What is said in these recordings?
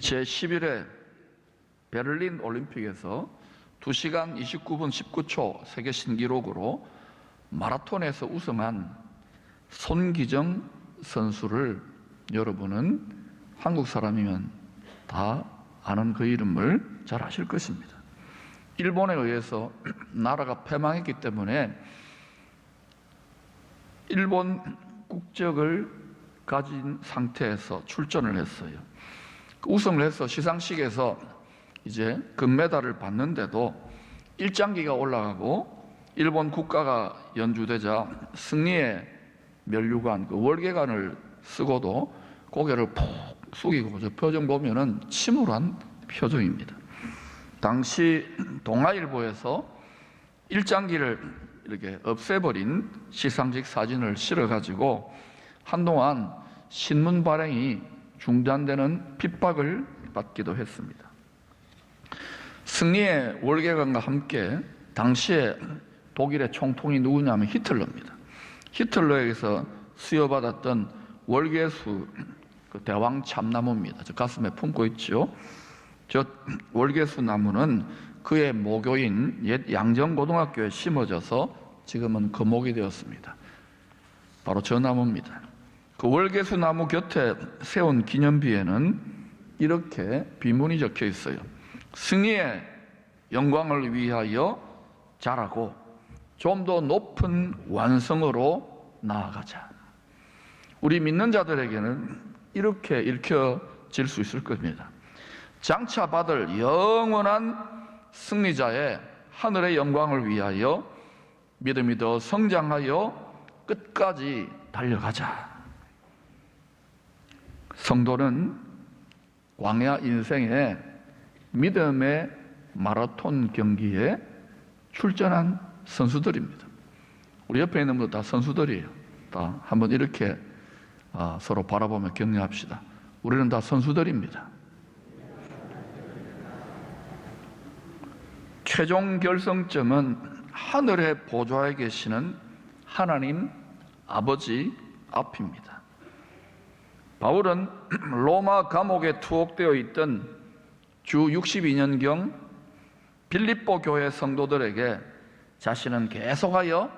제11회 베를린 올림픽에서 2시간 29분 19초 세계 신기록으로 마라톤에서 우승한 손기정 선수를 여러분은 한국 사람이면 다 아는 그 이름을 잘 아실 것입니다. 일본에 의해서 나라가 패망했기 때문에 일본 국적을 가진 상태에서 출전을 했어요. 우승을 해서 시상식에서 이제 금메달을 받는데도 일장기가 올라가고 일본 국가가 연주되자 승리의 면류관, 그 월계관을 쓰고도 고개를 푹 숙이고, 저 표정 보면은 침울한 표정입니다. 당시 동아일보에서 일장기를 이렇게 없애버린 시상식 사진을 실어가지고 한동안 신문 발행이 중단되는 핍박을 받기도 했습니다. 승리의 월계관과 함께 당시에 독일의 총통이 누구냐면 히틀러입니다. 히틀러에게서 수여받았던 월계수, 그 대왕 참나무입니다. 저 가슴에 품고 있죠. 저 월계수 나무는 그의 모교인 옛 양정고등학교에 심어져서 지금은 거목이 되었습니다. 바로 저 나무입니다. 그 월계수 나무 곁에 세운 기념비에는 이렇게 비문이 적혀 있어요. 승리의 영광을 위하여 자라고 좀 더 높은 완성으로 나아가자. 우리 믿는 자들에게는 이렇게 읽혀질 수 있을 겁니다. 장차 받을 영원한 승리자의 하늘의 영광을 위하여 믿음이 더 성장하여 끝까지 달려가자. 성도는 광야 인생의 믿음의 마라톤 경기에 출전한 선수들입니다. 우리 옆에 있는 분들 다 선수들이에요. 다 한번 이렇게 서로 바라보며 격려합시다. 우리는 다 선수들입니다. 최종 결승점은 하늘의 보좌에 계시는 하나님 아버지 앞입니다. 바울은 로마 감옥에 투옥되어 있던 주 62년경 빌립보 교회 성도들에게 자신은 계속하여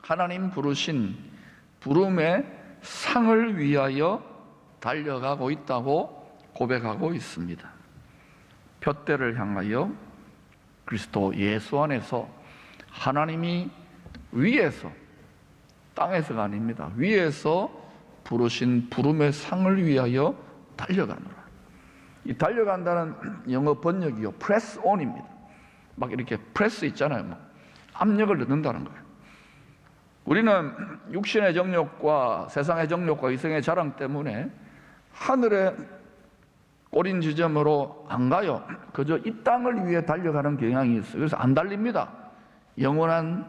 하나님 부르신 부름의 상을 위하여 달려가고 있다고 고백하고 있습니다. 푯대를 향하여 그리스도 예수 안에서 하나님이 위에서, 땅에서가 아닙니다, 위에서 부르신 부름의 상을 위하여 달려가노라. 이 달려간다는 영어 번역이요, press on입니다. 막 이렇게 프레스 있잖아요. 압력을 넣는다는 거예요. 우리는 육신의 정욕과 세상의 정욕과 이성의 자랑 때문에 하늘의 꼬린 지점으로 안 가요. 그저 이 땅을 위해 달려가는 경향이 있어요. 그래서 안 달립니다. 영원한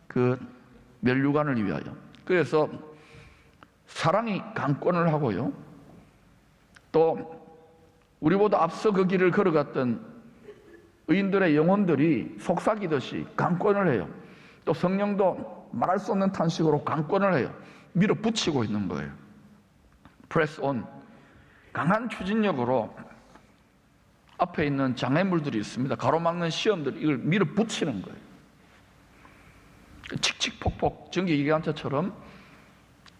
그 면류관을 위하여. 그래서 사랑이 강권을 하고요. 또 우리보다 앞서 그 길을 걸어갔던 의인들의 영혼들이 속삭이듯이 강권을 해요. 또 성령도 말할 수 없는 탄식으로 강권을 해요. 밀어붙이고 있는 거예요. 프레스 온. 강한 추진력으로 앞에 있는 장애물들이 있습니다. 가로막는 시험들이 이걸 밀어붙이는 거예요. 칙칙폭폭 전기기관차처럼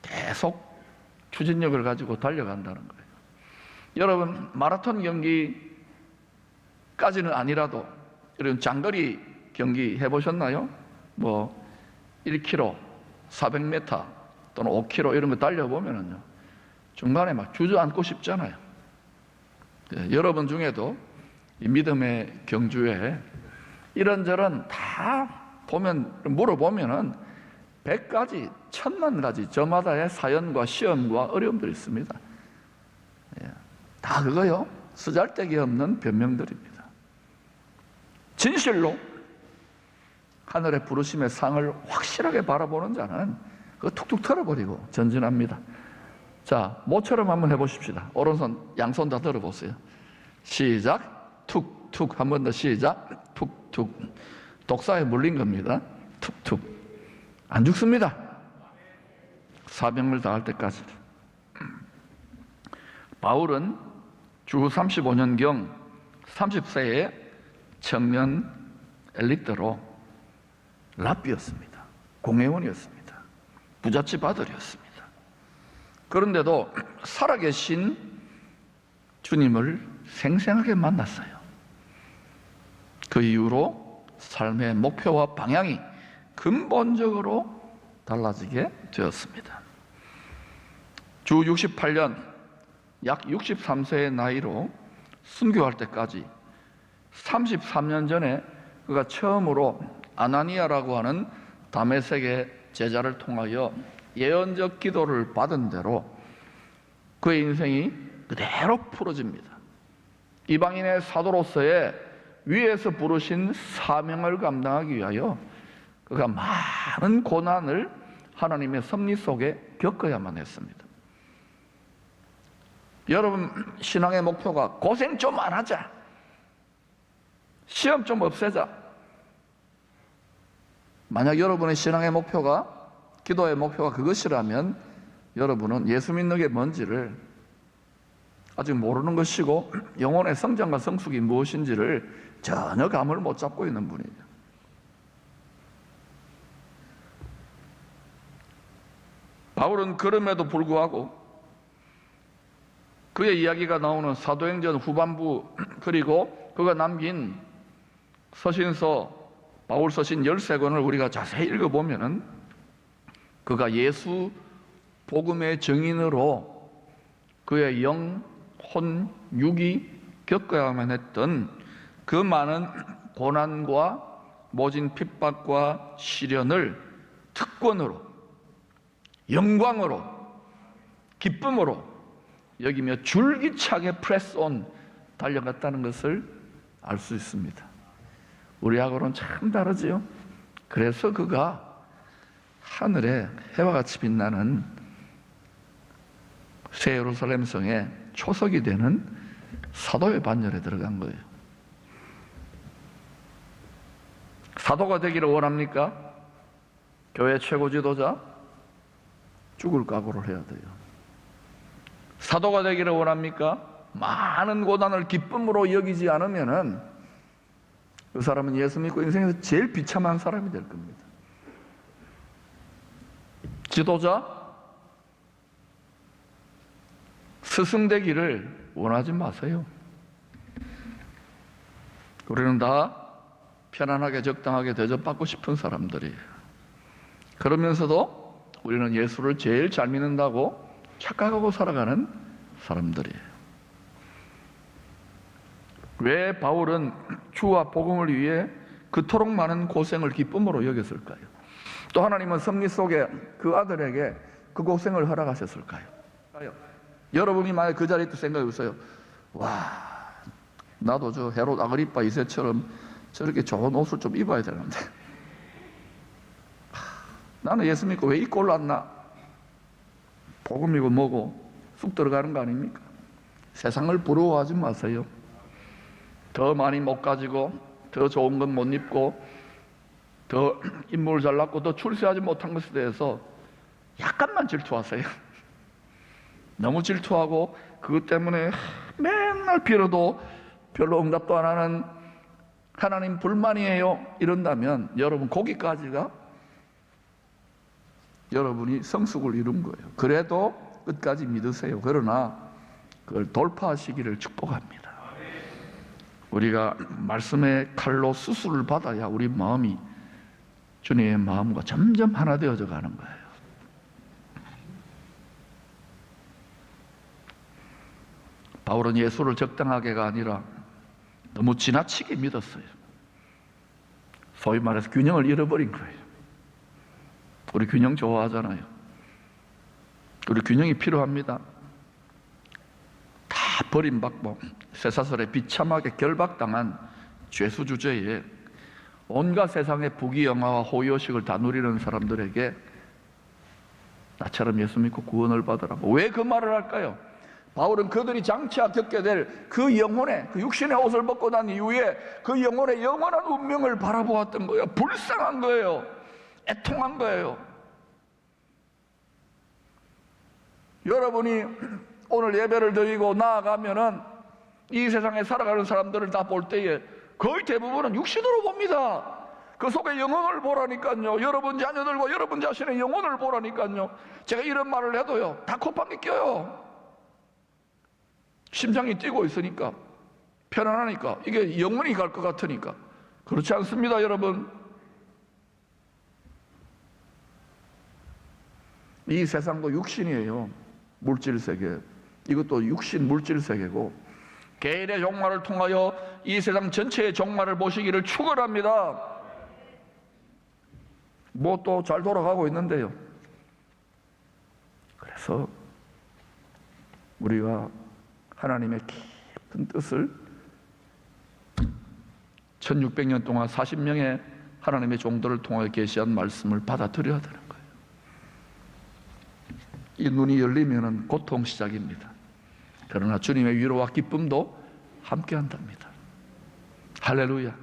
계속 추진력을 가지고 달려간다는 거예요. 여러분, 마라톤 경기까지는 아니라도 이런 장거리 경기 해보셨나요? 뭐 1km, 400m 또는 5km 이런 거 달려보면은요, 중간에 막 주저앉고 싶잖아요. 여러분 중에도 이 믿음의 경주에 이런저런 다 보면, 물어보면은 100가지, 1000만 가지 저마다의 사연과 시험과 어려움들이 있습니다. 다 그거요, 쓰잘데기 없는 변명들입니다. 진실로 하늘의 부르심의 상을 확실하게 바라보는 자는 그거 툭툭 털어버리고 전진합니다. 자, 모처럼 한번 해보십시다. 오른손, 양손 다 들어보세요. 시작. 툭툭. 한 번 더 시작. 툭툭. 독사에 물린 겁니다. 툭툭. 안 죽습니다. 사명을 다할 때까지. 바울은 주 35년경 30세의 청년 엘리트로 랍비였습니다. 공회원이었습니다. 부잣집 아들이었습니다. 그런데도 살아계신 주님을 생생하게 만났어요. 그 이후로 삶의 목표와 방향이 근본적으로 달라지게 되었습니다. 주 68년 약 63세의 나이로 순교할 때까지 33년 전에 그가 처음으로 아나니아라고 하는 다메섹의 제자를 통하여 예언적 기도를 받은 대로 그의 인생이 그대로 풀어집니다. 이방인의 사도로서의 위에서 부르신 사명을 감당하기 위하여 그가 많은 고난을 하나님의 섭리 속에 겪어야만 했습니다. 여러분 신앙의 목표가 고생 좀 안 하자, 시험 좀 없애자. 만약 여러분의 신앙의 목표가, 기도의 목표가 그것이라면 여러분은 예수 믿는 게 뭔지를 아직 모르는 것이고 영혼의 성장과 성숙이 무엇인지를 전혀 감을 못 잡고 있는 분이에요. 바울은 그럼에도 불구하고 그의 이야기가 나오는 사도행전 후반부, 그리고 그가 남긴 서신서, 바울 서신 13권을 우리가 자세히 읽어보면은 그가 예수 복음의 증인으로 그의 영, 혼, 육이 겪어야만 했던 그 많은 고난과 모진 핍박과 시련을 특권으로, 영광으로, 기쁨으로 여기며 줄기차게 프레스온 달려갔다는 것을 알 수 있습니다. 우리하고는 참 다르지요. 그래서 그가 하늘에 해와 같이 빛나는 새 예루살렘 성에 초석이 되는 사도의 반열에 들어간 거예요. 사도가 되기를 원합니까? 교회 최고 지도자? 죽을 각오를 해야 돼요. 사도가 되기를 원합니까? 많은 고난을 기쁨으로 여기지 않으면은 그 사람은 예수 믿고 인생에서 제일 비참한 사람이 될 겁니다. 지도자? 스승 되기를 원하지 마세요. 우리는 다 편안하게 적당하게 대접받고 싶은 사람들이에요. 그러면서도 우리는 예수를 제일 잘 믿는다고 착각하고 살아가는 사람들이에요. 왜 바울은 주와 복음을 위해 그토록 많은 고생을 기쁨으로 여겼을까요? 또 하나님은 섭리 속에 그 아들에게 그 고생을 허락하셨을까요? 여러분이 만약 그 자리에 생각해 보세요. 와, 나도 저 헤롯 아그리파 2세처럼 저렇게 좋은 옷을 좀 입어야 되는데 나는 예수 믿고 왜 이 꼴 났나? 복음이고 뭐고 쑥 들어가는 거 아닙니까? 세상을 부러워하지 마세요. 더 많이 못 가지고, 더 좋은 건 못 입고, 더 인물 잘났고, 더 출세하지 못한 것에 대해서 약간만 질투하세요. 너무 질투하고 그것 때문에 맨날 빌어도 별로 응답도 안 하는 하나님 불만이에요 이런다면 여러분 거기까지가 여러분이 성숙을 이룬 거예요. 그래도 끝까지 믿으세요. 그러나 그걸 돌파하시기를 축복합니다. 우리가 말씀의 칼로 수술을 받아야 우리 마음이 주님의 마음과 점점 하나 되어져 가는 거예요. 바울은 예수를 적당하게가 아니라 너무 지나치게 믿었어요. 소위 말해서 균형을 잃어버린 거예요. 우리 균형 좋아하잖아요. 우리 균형이 필요합니다. 다 버림받고 쇠사슬에 비참하게 결박당한 죄수 주제에 온갖 세상의 부귀영화와 호의호식을 다 누리는 사람들에게 나처럼 예수 믿고 구원을 받으라고 왜 그 말을 할까요? 바울은 그들이 장차 겪게 될 그 영혼의, 그 육신의 옷을 벗고 난 이후에 그 영혼의 영원한 운명을 바라보았던 거예요. 불쌍한 거예요. 애통한 거예요. 여러분이 오늘 예배를 드리고 나아가면은 이 세상에 살아가는 사람들을 다 볼 때에 거의 대부분은 육신으로 봅니다. 그 속에 영혼을 보라니까요. 여러분 자녀들과 여러분 자신의 영혼을 보라니까요. 제가 이런 말을 해도요, 다 콧방귀 껴요. 심장이 뛰고 있으니까, 편안하니까, 이게 영혼이 갈 것 같으니까. 그렇지 않습니다, 여러분. 이 세상도 육신이에요. 물질 세계. 이것도 육신 물질 세계고, 개인의 종말을 통하여 이 세상 전체의 종말을 보시기를 축원합니다. 뭐 또 잘 돌아가고 있는데요. 그래서 우리가 하나님의 깊은 뜻을 1600년 동안 40명의 하나님의 종들을 통하여 계시한 말씀을 받아들여야 되는 거예요. 이 눈이 열리면 고통 시작입니다. 그러나 주님의 위로와 기쁨도 함께 한답니다. 할렐루야.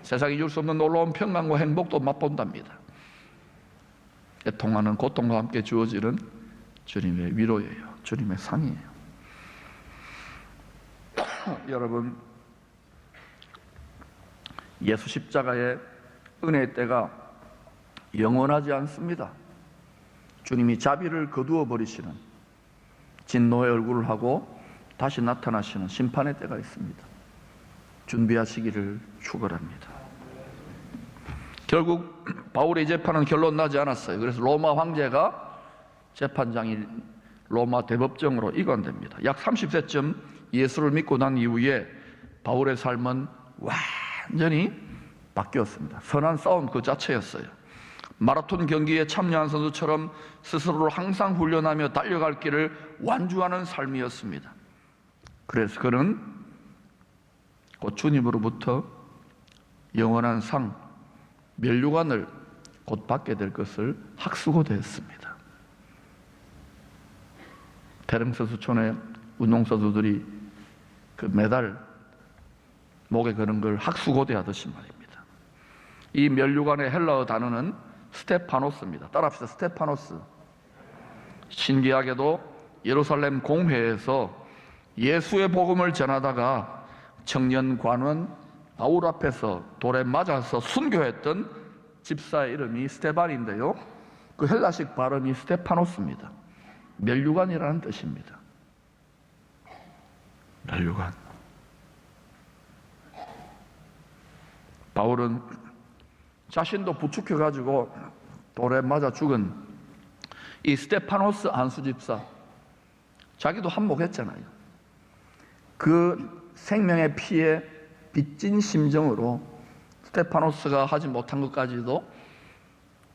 세상이 줄 수 없는 놀라운 평강과 행복도 맛본답니다. 애통하는 고통과 함께 주어지는 주님의 위로예요. 주님의 상이에요. 여러분, 예수 십자가의 은혜의 때가 영원하지 않습니다. 주님이 자비를 거두어 버리시는 진노의 얼굴을 하고 다시 나타나시는 심판의 때가 있습니다. 준비하시기를 축원합니다. 결국 바울의 재판은 결론 나지 않았어요. 그래서 로마 황제가 재판장이 로마 대법정으로 이관됩니다. 약 30세쯤 예수를 믿고 난 이후에 바울의 삶은 완전히 바뀌었습니다. 선한 싸움 그 자체였어요. 마라톤 경기에 참여한 선수처럼 스스로를 항상 훈련하며 달려갈 길을 완주하는 삶이었습니다. 그래서 그는 곧 주님으로부터 영원한 상, 면류관을 곧 받게 될 것을 학수고대했습니다. 태릉서수촌의 운동선수들이 그 메달 목에 거는 걸 학수고대하듯이 말입니다. 이 면류관의 헬라어 단어는 스테파노스입니다. 따라합시다. 스테파노스. 신기하게도 예루살렘 공회에서 예수의 복음을 전하다가 청년 관원 바울 앞에서 돌에 맞아서 순교했던 집사의 이름이 스테반인데요, 그 헬라식 발음이 스테파노스입니다. 면류관이라는 뜻입니다. 면류관. 바울은 자신도 부축해가지고 돌에 맞아 죽은 이 스테파노스 안수 집사, 자기도 한몫했잖아요. 그 생명의 피에 빚진 심정으로 스테파노스가 하지 못한 것까지도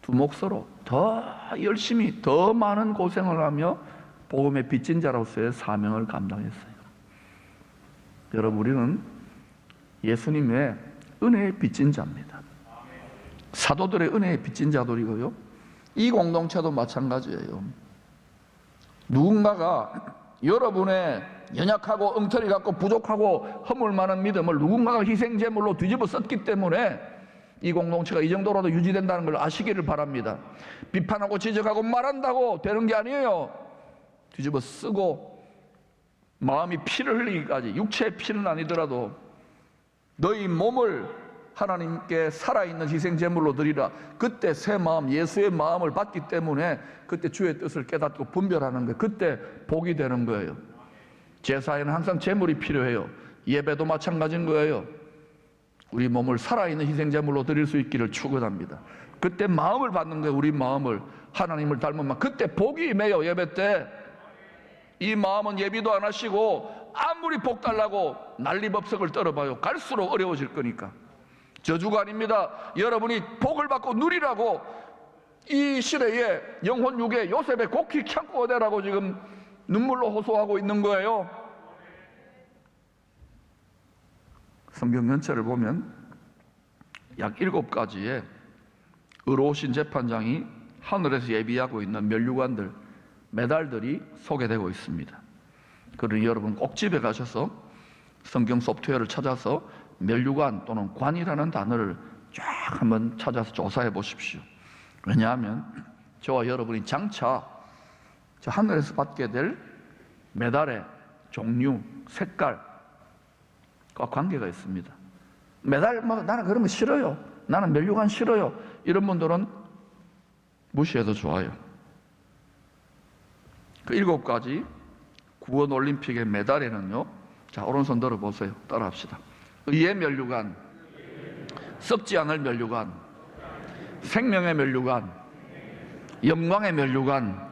두 몫으로 더 열심히 더 많은 고생을 하며 복음의 빚진 자로서의 사명을 감당했어요. 여러분, 우리는 예수님의 은혜의 빚진 자입니다. 사도들의 은혜의 빚진 자들이고요, 이 공동체도 마찬가지예요. 누군가가 여러분의 연약하고 엉터리 같고 부족하고 허물 많은 믿음을 누군가가 희생제물로 뒤집어 썼기 때문에 이 공동체가 이 정도라도 유지된다는 걸 아시기를 바랍니다. 비판하고 지적하고 말한다고 되는 게 아니에요. 뒤집어 쓰고 마음이 피를 흘리기까지, 육체의 피는 아니더라도 너희 몸을 하나님께 살아있는 희생제물로 드리라. 그때 새 마음, 예수의 마음을 받기 때문에 그때 주의 뜻을 깨닫고 분별하는 거예요. 그때 복이 되는 거예요. 제사에는 항상 제물이 필요해요. 예배도 마찬가지인 거예요. 우리 몸을 살아있는 희생제물로 드릴 수 있기를 축원합니다. 그때 마음을 받는 거예요. 우리 마음을 하나님을 닮은 마음. 그때 복이 임해요. 예배 때 이 마음은 예비도 안 하시고 아무리 복 달라고 난리법석을 떨어봐요. 갈수록 어려워질 거니까. 저주가 아닙니다. 여러분이 복을 받고 누리라고 이 시대에 영혼 육에 요셉의 곡히 참고 어대라고 지금 눈물로 호소하고 있는 거예요. 성경 전체를 보면 약 7가지의 의로우신 재판장이 하늘에서 예비하고 있는 면류관들, 메달들이 소개되고 있습니다. 그러니 여러분 꼭 집에 가셔서 성경 소프트웨어를 찾아서 면류관 또는 관이라는 단어를 쫙 한번 찾아서 조사해 보십시오. 왜냐하면 저와 여러분이 장차 저 하늘에서 받게 될 메달의 종류, 색깔, 관계가 있습니다. 매달 나는 그런 거 싫어요. 나는 면류관 싫어요. 이런 분들은 무시해도 좋아요. 그 7가지 구원 올림픽의 메달에는요. 자, 오른손 들어보세요. 따라합시다. 의의 면류관, 썩지 않을 면류관, 생명의 면류관, 영광의 면류관,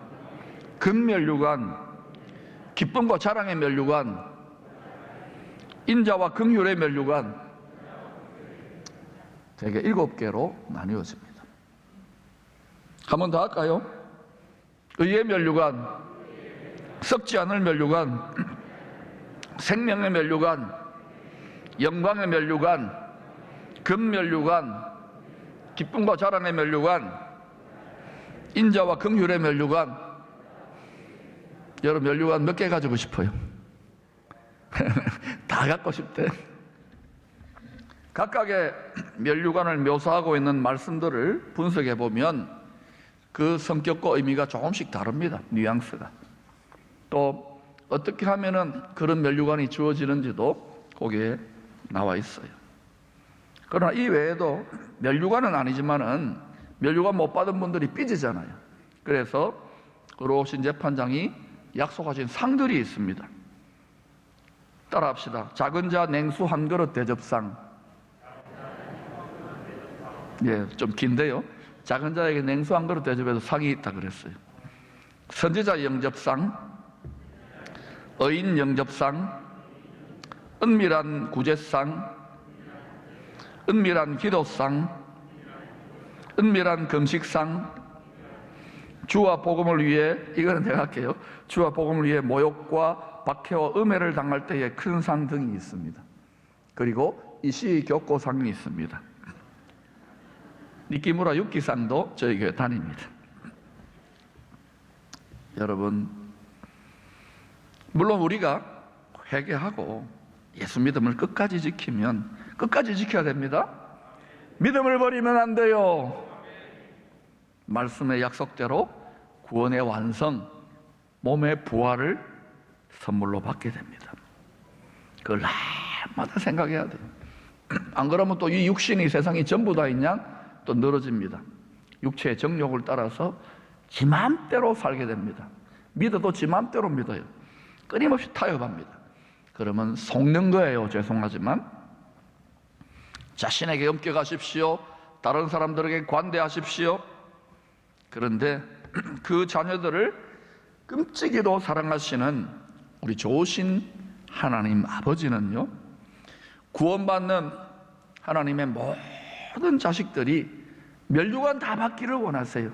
금면류관, 기쁨과 자랑의 면류관, 인자와 긍휼의 면류관, 대개 7개로 나뉘어집니다. 한 번 더 할까요? 의의 면류관, 썩지 않을 면류관, 생명의 면류관, 영광의 면류관, 금면류관, 기쁨과 자랑의 면류관, 인자와 긍휼의 면류관. 여러분 면류관 몇 개 가지고 싶어요? 다 갖고 싶대. 각각의 면류관을 묘사하고 있는 말씀들을 분석해 보면 그 성격과 의미가 조금씩 다릅니다. 뉘앙스가. 또 어떻게 하면은 그런 면류관이 주어지는지도 거기에 나와 있어요. 그러나 이 외에도 면류관은 아니지만은 면류관 못 받은 분들이 삐지잖아요. 그래서 의로우신 재판장이 약속하신 상들이 있습니다. 따라합시다. 작은 자 냉수 한 그릇 대접상. 예, 좀 긴데요. 작은 자에게 냉수 한 그릇 대접해도 상이 있다 그랬어요. 선지자 영접상, 의인 영접상, 은밀한 구제상, 은밀한 기도상, 은밀한 금식상, 주와 복음을 위해, 이거는 내가 할게요. 주와 복음을 위해 모욕과 박해와 음해를 당할 때의 큰 상 등이 있습니다. 그리고 이시 교코상이 있습니다. 니키무라 유키상도 저희 교회 다닙니다. 여러분, 물론 우리가 회개하고 예수 믿음을 끝까지 지키면, 끝까지 지켜야 됩니다. 믿음을 버리면 안 돼요. 말씀의 약속대로 구원의 완성, 몸의 부활을 선물로 받게 됩니다. 그걸 날마다 생각해야 돼요. 안 그러면 또 이 육신이 세상이 전부 다인 양 또 늘어집니다. 육체의 정욕을 따라서 지 맘대로 살게 됩니다. 믿어도 지 맘대로 믿어요. 끊임없이 타협합니다. 그러면 속는 거예요. 죄송하지만 자신에게 엄격하십시오. 다른 사람들에게 관대하십시오. 그런데 그 자녀들을 끔찍이도 사랑하시는 우리 좋으신 하나님 아버지는요, 구원받는 하나님의 모든 자식들이 면류관 다 받기를 원하세요.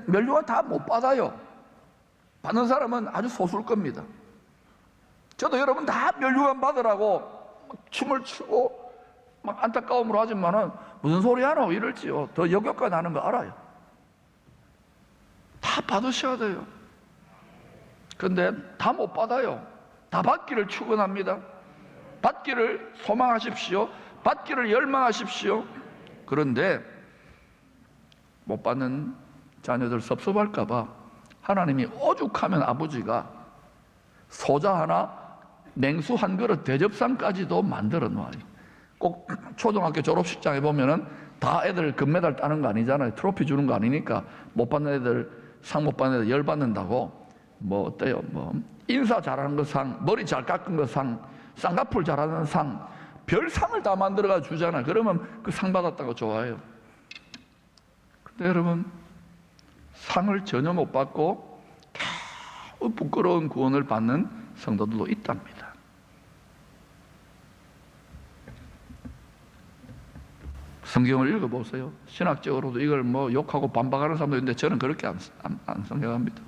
면류관 다 못 받아요. 받는 사람은 아주 소수일 겁니다. 저도 여러분 다 면류관 받으라고 막 춤을 추고 막 안타까움으로 하지만은 무슨 소리 하노 이럴지요. 더 역효과 나는 거 알아요. 다 받으셔야 돼요. 그런데 다 못 받아요. 다 받기를 축원합니다. 받기를 소망하십시오. 받기를 열망하십시오. 그런데 못 받는 자녀들 섭섭할까 봐 하나님이 오죽하면 아버지가 소자 하나, 냉수 한 그릇 대접상까지도 만들어 놓아요. 꼭 초등학교 졸업식장에 보면은 다 애들 금메달 따는 거 아니잖아요. 트로피 주는 거 아니니까 못 받는 애들, 상 못 받는 애들 열 받는다고 뭐 어때요? 뭐 인사 잘하는 거 상, 머리 잘 깎은 거 상, 쌍꺼풀 잘하는 상, 별상을 다 만들어가 주잖아. 그러면 그 상 받았다고 좋아해요. 근데 여러분, 상을 전혀 못 받고 겨우 부끄러운 구원을 받는 성도들도 있답니다. 성경을 읽어보세요. 신학적으로도 이걸 뭐 욕하고 반박하는 사람도 있는데 저는 그렇게 안 생각합니다.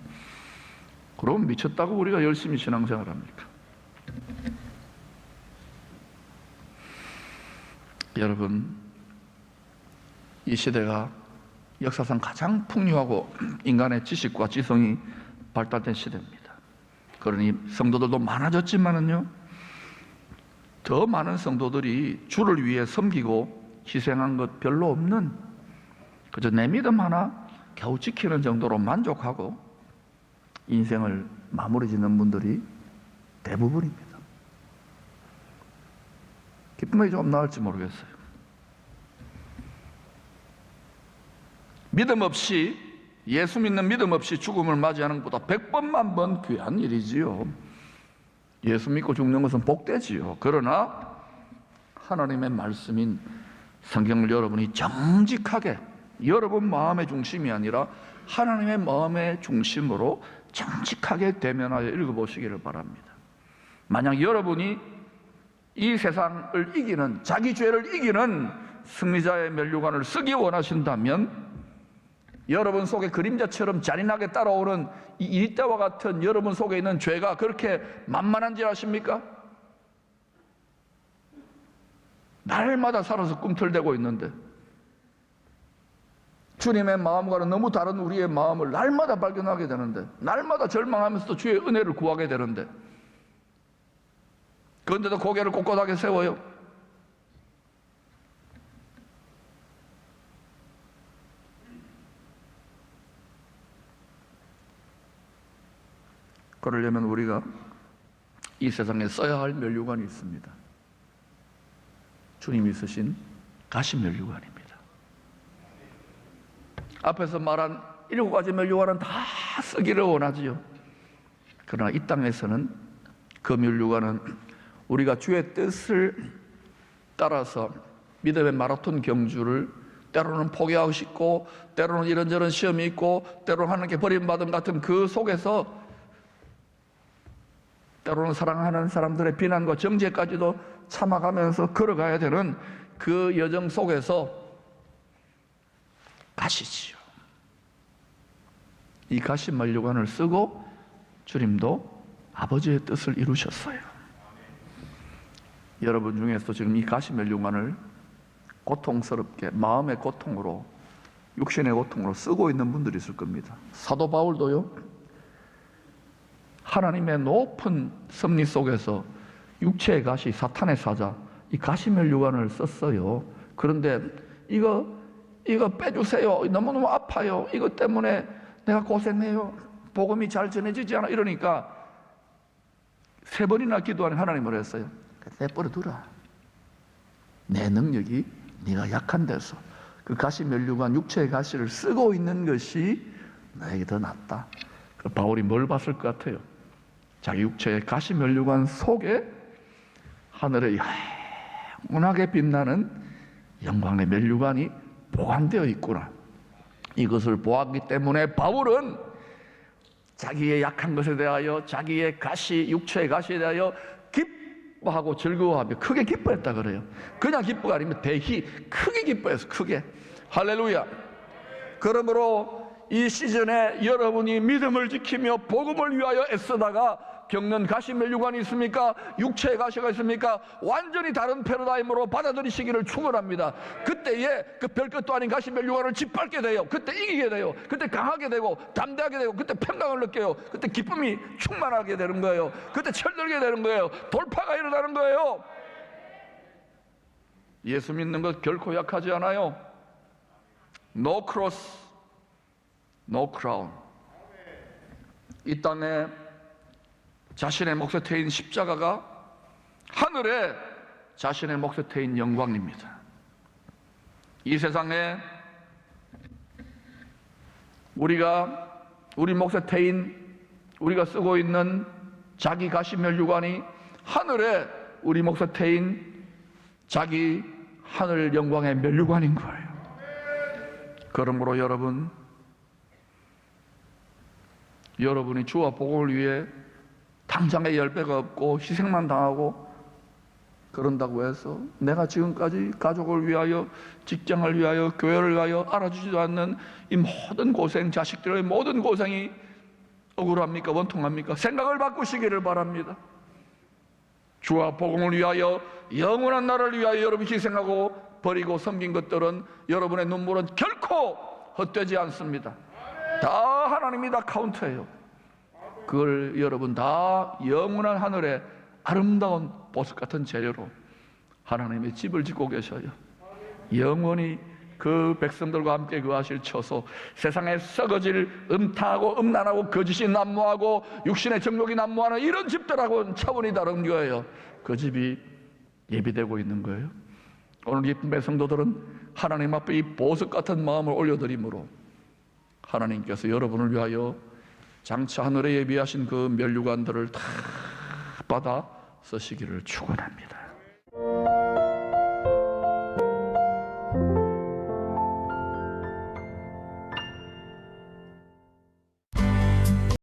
그럼 미쳤다고 우리가 열심히 신앙생활 합니까? 여러분, 이 시대가 역사상 가장 풍요하고 인간의 지식과 지성이 발달된 시대입니다. 그러니 성도들도 많아졌지만은요, 더 많은 성도들이 주를 위해 섬기고 희생한 것 별로 없는, 그저 내 믿음 하나 겨우 지키는 정도로 만족하고 인생을 마무리 짓는 분들이 대부분입니다. 기쁨이 좀 나을지 모르겠어요. 믿음 없이, 예수 믿는 믿음 없이 죽음을 맞이하는 것보다 100번만 번 귀한 일이지요. 예수 믿고 죽는 것은 복되지요. 그러나 하나님의 말씀인 성경을 여러분이 정직하게, 여러분 마음의 중심이 아니라 하나님의 마음의 중심으로 정직하게 대면하여 읽어보시기를 바랍니다. 만약 여러분이 이 세상을 이기는, 자기 죄를 이기는 승리자의 면류관을 쓰기 원하신다면 여러분 속에 그림자처럼 잔인하게 따라오는 이 일대와 같은 여러분 속에 있는 죄가 그렇게 만만한지 아십니까? 날마다 살아서 꿈틀대고 있는데, 주님의 마음과는 너무 다른 우리의 마음을 날마다 발견하게 되는데, 날마다 절망하면서도 주의 은혜를 구하게 되는데, 그런데도 고개를 꼿꼿하게 세워요. 그러려면 우리가 이 세상에 써야 할 면류관이 있습니다. 주님이 쓰신 가시면류관입니다. 앞에서 말한 7가지 면류관은 다 쓰기를 원하지요. 그러나 이 땅에서는 그 면류관은 우리가 주의 뜻을 따라서 믿음의 마라톤 경주를 때로는 포기하고 싶고, 때로는 이런저런 시험이 있고, 때로는 하나님께 버림받음 같은 그 속에서, 때로는 사랑하는 사람들의 비난과 정죄까지도 참아가면서 걸어가야 되는 그 여정 속에서 가시지요. 이 가시면류관을 쓰고 주님도 아버지의 뜻을 이루셨어요. 여러분 중에서 지금 이 가시면류관을 고통스럽게 마음의 고통으로, 육신의 고통으로 쓰고 있는 분들이 있을 겁니다. 사도 바울도요, 하나님의 높은 섭리 속에서 육체의 가시, 사탄의 사자, 이 가시면류관을 썼어요. 그런데 이거 빼주세요. 너무너무 아파요. 이것 때문에 내가 고생해요. 복음이 잘 전해지지 않아. 이러니까 3번이나 기도하는 하나님을 했어요. 내버려 두라. 내 능력이 네가 약한 데서 그 가시면류관, 육체의 가시를 쓰고 있는 것이 나에게 더 낫다. 바울이 뭘 봤을 것 같아요? 자기 육체의 가시면류관 속에 하늘의 영원하게 빛나는 영광의 면류관이 보관되어 있구나. 이것을 보았기 때문에 바울은 자기의 약한 것에 대하여, 자기의 가시, 육체의 가시에 대하여 기뻐하고 즐거워하며 크게 기뻐했다 그래요. 그냥 기뻐가 아니면 대히 크게 기뻐했어. 크게. 할렐루야. 그러므로 이 시즌에 여러분이 믿음을 지키며 복음을 위하여 애쓰다가 겪는 가시면류관이 있습니까? 육체의 가시가 있습니까? 완전히 다른 패러다임으로 받아들이시기를 축원합니다. 그때에 그 별것도 아닌 가시면류관을 짓밟게 돼요. 그때 이기게 돼요. 그때 강하게 되고 담대하게 되고, 그때 평강을 느껴요. 그때 기쁨이 충만하게 되는 거예요. 그때 철들게 되는 거예요. 돌파가 일어나는 거예요. 예수 믿는 것 결코 약하지 않아요. No cross, no crown. 이 땅에 자신의 몫에 태인 십자가가 하늘에 자신의 몫에 태인 영광입니다. 이 세상에 우리 몫에 태인, 우리가 쓰고 있는 자기 가시면류관이 하늘에 우리 몫에 태인 자기 하늘 영광의 면류관인 거예요. 그러므로 여러분이 주와 복음을 위해 당장의 10배가 없고 희생만 당하고 그런다고 해서 내가 지금까지 가족을 위하여, 직장을 위하여, 교회를 위하여 알아주지도 않는 이 모든 고생, 자식들의 모든 고생이 억울합니까? 원통합니까? 생각을 바꾸시기를 바랍니다. 주와 복음을 위하여, 영원한 나라를 위하여 여러분이 희생하고 버리고 섬긴 것들은, 여러분의 눈물은 결코 헛되지 않습니다. 다 하나님이 다 카운트해요. 그걸 여러분 다 영원한 하늘의 아름다운 보석 같은 재료로 하나님의 집을 짓고 계셔요. 영원히 그 백성들과 함께 거하실 처소, 세상에 썩어질 음탕하고 음란하고 거짓이 난무하고 육신의 정욕이 난무하는 이런 집들하고는 차원이 다른 거예요. 그 집이 예비되고 있는 거예요. 오늘 기쁨의 성도들은 하나님 앞에 이 보석 같은 마음을 올려드림으로 하나님께서 여러분을 위하여 장차 하늘에 예비하신 그 면류관들을 다 받아 쓰시기를 축원합니다.